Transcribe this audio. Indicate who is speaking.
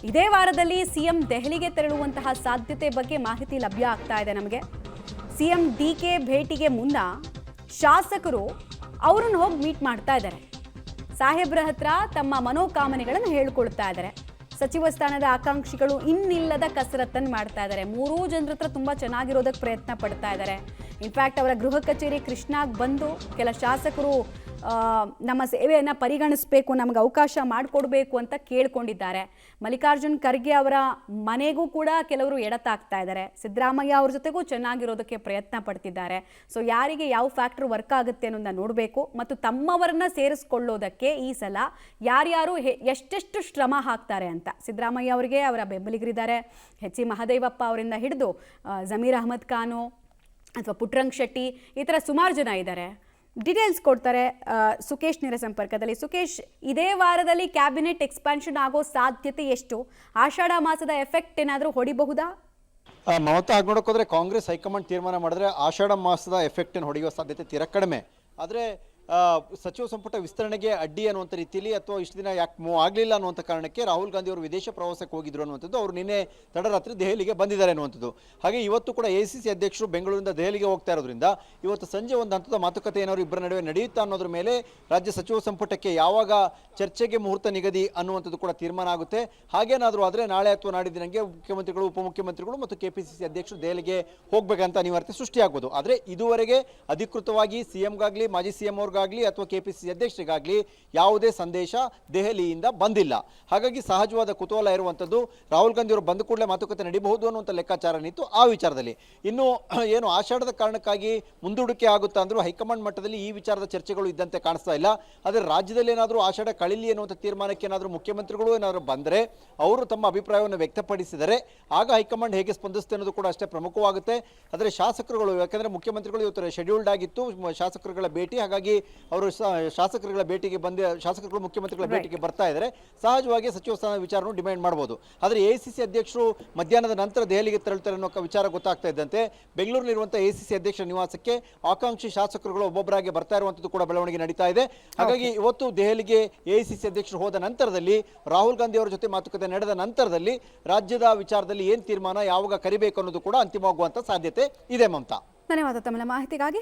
Speaker 1: ಇದೇ ವಾರದಲ್ಲಿ ಸಿಎಂ ದೆಹಲಿಗೆ ತೆರಳುವಂತಹ ಸಾಧ್ಯತೆ ಬಗ್ಗೆ ಮಾಹಿತಿ ಲಭ್ಯ ಆಗ್ತಾ ಇದೆ ನಮಗೆ. ಸಿಎಂ ಡಿಕೆ ಭೇಟಿಗೆ ಮುನ್ನ ಶಾಸಕರು ಅವರನ್ನು ಹೋಗಿ ಮೀಟ್ ಮಾಡ್ತಾ ಇದ್ದಾರೆ. ಸಾಹೇಬ್ರ ಹತ್ರ ತಮ್ಮ ಮನೋಕಾಮನೆಗಳನ್ನು ಹೇಳ್ಕೊಳ್ತಾ ಇದ್ದಾರೆ. ಸಚಿವ ಸ್ಥಾನದ ಆಕಾಂಕ್ಷಿಗಳು ಇನ್ನಿಲ್ಲದ ಕಸರತ್ತನ್ನು ಮಾಡ್ತಾ ಇದ್ದಾರೆ. ಮೂರೂ ಜನರ ಹತ್ರ ತುಂಬ ಚೆನ್ನಾಗಿರೋದಕ್ಕೆ ಪ್ರಯತ್ನ ಪಡ್ತಾ ಇದ್ದಾರೆ. ಇನ್ಫ್ಯಾಕ್ಟ್ ಅವರ ಗೃಹ ಕಚೇರಿ ಕೃಷ್ಣಾಗೆ ಬಂದು ಕೆಲ ಶಾಸಕರು ನಮ್ಮ ಸೇವೆಯನ್ನು ಪರಿಗಣಿಸಬೇಕು, ನಮಗೆ ಅವಕಾಶ ಮಾಡಿಕೊಡ್ಬೇಕು ಅಂತ ಕೇಳ್ಕೊಂಡಿದ್ದಾರೆ. ಮಲ್ಲಿಕಾರ್ಜುನ್ ಖರ್ಗೆ ಅವರ ಮನೆಗೂ ಕೂಡ ಕೆಲವರು ಎಡತಾಗ್ತಾ ಇದ್ದಾರೆ. ಸಿದ್ದರಾಮಯ್ಯ ಅವ್ರ ಜೊತೆಗೂ ಚೆನ್ನಾಗಿರೋದಕ್ಕೆ ಪ್ರಯತ್ನ ಪಡ್ತಿದ್ದಾರೆ. ಸೊ ಯಾರಿಗೆ ಯಾವ ಫ್ಯಾಕ್ಟರ್ ವರ್ಕ್ ಆಗುತ್ತೆ ಅನ್ನೋದನ್ನ ನೋಡಬೇಕು ಮತ್ತು ತಮ್ಮವರನ್ನ ಸೇರಿಸ್ಕೊಳ್ಳೋದಕ್ಕೆ ಈ ಸಲ ಯಾರ್ಯಾರು ಎಷ್ಟೆಷ್ಟು ಶ್ರಮ ಹಾಕ್ತಾರೆ ಅಂತ. ಸಿದ್ದರಾಮಯ್ಯ ಅವರಿಗೆ ಅವರ ಬೆಂಬಲಿಗರಿದ್ದಾರೆ. ಎಚ್.ಸಿ. ಮಹದೇವಪ್ಪ ಅವರಿಂದ ಹಿಡಿದು ಜಮೀರ್ ಅಹಮದ್ ಖಾನು ಅಥವಾ ಪುಟ್ಟರಂಗ್ ಶೆಟ್ಟಿ, ಈ ಥರ ಸುಮಾರು ಜನ ಇದ್ದಾರೆ. ಡೀಟೇಲ್ಸ್ ಕೊಡ್ತಾರೆ ಸುಕೇಶ್ ನೇರ ಸಂಪರ್ಕದಲ್ಲಿ. ಸುಕೇಶ್, ಇದೇ ವಾರದಲ್ಲಿ ಕ್ಯಾಬಿನೆಟ್ ಎಕ್ಸ್ಪಾನ್ಷನ್ ಆಗೋ ಸಾಧ್ಯತೆ ಎಷ್ಟು? ಆಷಾಢ ಮಾಸದ ಎಫೆಕ್ಟ್ ಏನಾದರೂ ಹೊಡಿಬಹುದಾ?
Speaker 2: ಮಮತಾ ಹಾಗೆ ನೋಡೋಕೋದ್ರೆ ಕಾಂಗ್ರೆಸ್ ಹೈಕಮಾಂಡ್ ತೀರ್ಮಾನ ಮಾಡಿದ್ರೆ ಆಷಾಢ ಮಾಸದ ಎಫೆಕ್ಟ್ ಏನು ಹೊಡೆಯುವ ಸಾಧ್ಯತೆ ತೀರಾ ಕಡಿಮೆ. ಆದರೆ ಸಚಿವ ಸಂಪುಟ ವಿಸ್ತರಣೆಗೆ ಅಡ್ಡಿ ಅನ್ನುವಂಥ ರೀತಿಯಲ್ಲಿ ಅಥವಾ ಇಷ್ಟು ದಿನ ಯಾಕೆ ಮೂವ್ ಆಗಲಿಲ್ಲ ಅನ್ನುವಂಥ ಕಾರಣಕ್ಕೆ ರಾಹುಲ್ ಗಾಂಧಿ ಅವರು ವಿದೇಶ ಪ್ರವಾಸಕ್ಕೆ ಹೋಗಿದ್ರು ಅನ್ನುವಂಥದ್ದು. ಅವರು ನಿನ್ನೆ ತಡರಾತ್ರಿ ದೆಹಲಿಗೆ ಬಂದಿದ್ದಾರೆ ಅನ್ನುವಂಥದ್ದು. ಹಾಗೆ ಇವತ್ತು ಕೂಡ ಎಸಿಸಿ ಅಧ್ಯಕ್ಷರು ಬೆಂಗಳೂರಿಂದ ದೆಹಲಿಗೆ ಹೋಗ್ತಾ ಇರೋದ್ರಿಂದ ಇವತ್ತು ಸಂಜೆ ಒಂದು ಹಂತದ ಮಾತುಕತೆ ಏನಾದ್ರು ಇಬ್ಬರ ನಡುವೆ ನಡೆಯುತ್ತಾ ಅನ್ನೋದ್ರ ಮೇಲೆ ರಾಜ್ಯ ಸಚಿವ ಸಂಪುಟಕ್ಕೆ ಯಾವಾಗ ಚರ್ಚೆಗೆ ಮುಹೂರ್ತ ನಿಗದಿ ಅನ್ನುವಂಥದ್ದು ಕೂಡ ತೀರ್ಮಾನ ಆಗುತ್ತೆ. ಹಾಗೇನಾದರೂ ಆದರೆ ನಾಳೆ ಅಥವಾ ನಾಡಿದ್ದಿನಂಗೆ ಮುಖ್ಯಮಂತ್ರಿಗಳು, ಉಪಮುಖ್ಯಮಂತ್ರಿಗಳು ಮತ್ತು ಕೆಪಿಸಿಸಿ ಅಧ್ಯಕ್ಷರು ದೆಹಲಿಗೆ ಹೋಗಬೇಕಂತ ಅನಿವಾರ್ಯತೆ ಸೃಷ್ಟಿಯಾಗಬಹುದು. ಆದರೆ ಇದುವರೆಗೆ ಅಧಿಕೃತವಾಗಿ ಸಿಎಂಗಾಗಲಿ, ಮಾಜಿ ಸಿಎಂ ಅವ್ರಿಗಾಗಲಿ ಅಥವಾ ಕೆಪಿಸಿಸಿ ಅಧ್ಯಕ್ಷರಿಗಾಗಲಿ ಯಾವುದೇ ಸಂದೇಶ ದೆಹಲಿಯಿಂದ ಬಂದಿಲ್ಲ. ಹಾಗಾಗಿ ಸಹಜವಾದ ಕುತೂಹಲ ಇರುವಂಥದ್ದು ರಾಹುಲ್ ಗಾಂಧಿ ಅವರು ಬಂದ ಕೂಡಲೇ ಮಾತುಕತೆ ನಡೀಬಹುದು ಅನ್ನುವಂಥ ಲೆಕ್ಕಾಚಾರ ನಿಂತು ಆ ವಿಚಾರದಲ್ಲಿ. ಇನ್ನು ಏನು ಆಷಾಢದ ಕಾರಣಕ್ಕಾಗಿ ಮುಂದೂಡಿಕೆ ಆಗುತ್ತಾ ಅಂದರೂ ಹೈಕಮಾಂಡ್ ಮಟ್ಟದಲ್ಲಿ ಈ ವಿಚಾರದ ಚರ್ಚೆಗಳು ಇದ್ದಂತೆ ಕಾಣಿಸ್ತಾ ಇಲ್ಲ. ಆದರೆ ರಾಜ್ಯದಲ್ಲಿ ಏನಾದರೂ ಆಷಾಢ ಕಳಿಲಿ ಅನ್ನುವಂಥ ತೀರ್ಮಾನಕ್ಕೆ ಏನಾದರೂ ಮುಖ್ಯಮಂತ್ರಿಗಳು ಏನಾದರೂ ಬಂದರೆ, ಅವರು ತಮ್ಮ ಅಭಿಪ್ರಾಯವನ್ನು ವ್ಯಕ್ತಪಡಿಸಿದರೆ ಆಗ ಹೈಕಮಾಂಡ್ ಹೇಗೆ ಸ್ಪಂದಿಸುತ್ತೆ ಅನ್ನೋದು ಕೂಡ ಅಷ್ಟೇ ಪ್ರಮುಖವಾಗುತ್ತೆ. ಆದರೆ ಶಾಸಕರುಗಳು, ಯಾಕಂದರೆ ಮುಖ್ಯಮಂತ್ರಿಗಳು ಇವತ್ತು ಶೆಡ್ಯೂಲ್ಡ್ ಆಗಿತ್ತು ಶಾಸಕರುಗಳ ಭೇಟಿ, ಹಾಗಾಗಿ ಅವರು ಶಾಸಕರುಗಳ ಭೇಟಿಗೆ ಶಾಸಕರುಗಳು ಮುಖ್ಯಮಂತ್ರಿಗಳ ಭೇಟಿಗೆ ಬರ್ತಾ ಇದ್ದಾರೆ. ಸಹಜವಾಗಿ ಸಚಿವ ಸ್ಥಾನದ ವಿಚಾರವನ್ನು ಡಿಮ್ಯಾಂಡ್ ಮಾಡಬಹುದು. ಆದರೆ ಎಸಿಸಿ ಅಧ್ಯಕ್ಷರು ಮಧ್ಯಾಹ್ನದ ನಂತರ ದೆಹಲಿಗೆ ತೆರಳುತ್ತಾರೆ ಅನ್ನೋ ವಿಚಾರ ಗೊತ್ತಾಗ್ತಾ ಇದ್ದಂತೆ ಬೆಂಗಳೂರಿನಲ್ಲಿರುವಂಥ ಎಸಿಸಿ ಅಧ್ಯಕ್ಷರ ನಿವಾಸಕ್ಕೆ ಆಕಾಂಕ್ಷಿ ಶಾಸಕರುಗಳು ಒಬ್ಬೊಬ್ಬರಾಗಿ ಬರ್ತಾ ಇರುವಂಥದ್ದು ಕೂಡ ಬೆಳವಣಿಗೆ ನಡೀತಾ ಇದೆ. ಹಾಗಾಗಿ ಇವತ್ತು ದೆಹಲಿಗೆ ಎಸಿಸಿ ಅಧ್ಯಕ್ಷರು ಹೋದ ನಂತರದಲ್ಲಿ ರಾಹುಲ್ ಗಾಂಧಿ ಅವರ ಜೊತೆ ಮಾತುಕತೆ ನಡೆದ ನಂತರದಲ್ಲಿ ರಾಜ್ಯದ ವಿಚಾರದಲ್ಲಿ ಏನು ತೀರ್ಮಾನ, ಯಾವಾಗ ಕರಿಬೇಕು ಅನ್ನೋದು ಕೂಡ ಅಂತಿಮವಾಗುವಂಥ ಸಾಧ್ಯತೆ ಇದೆ. ಮಮತಾ,
Speaker 1: ಧನ್ಯವಾದ ತಮ್ಮ ಮಾಹಿತಿಗಾಗಿ.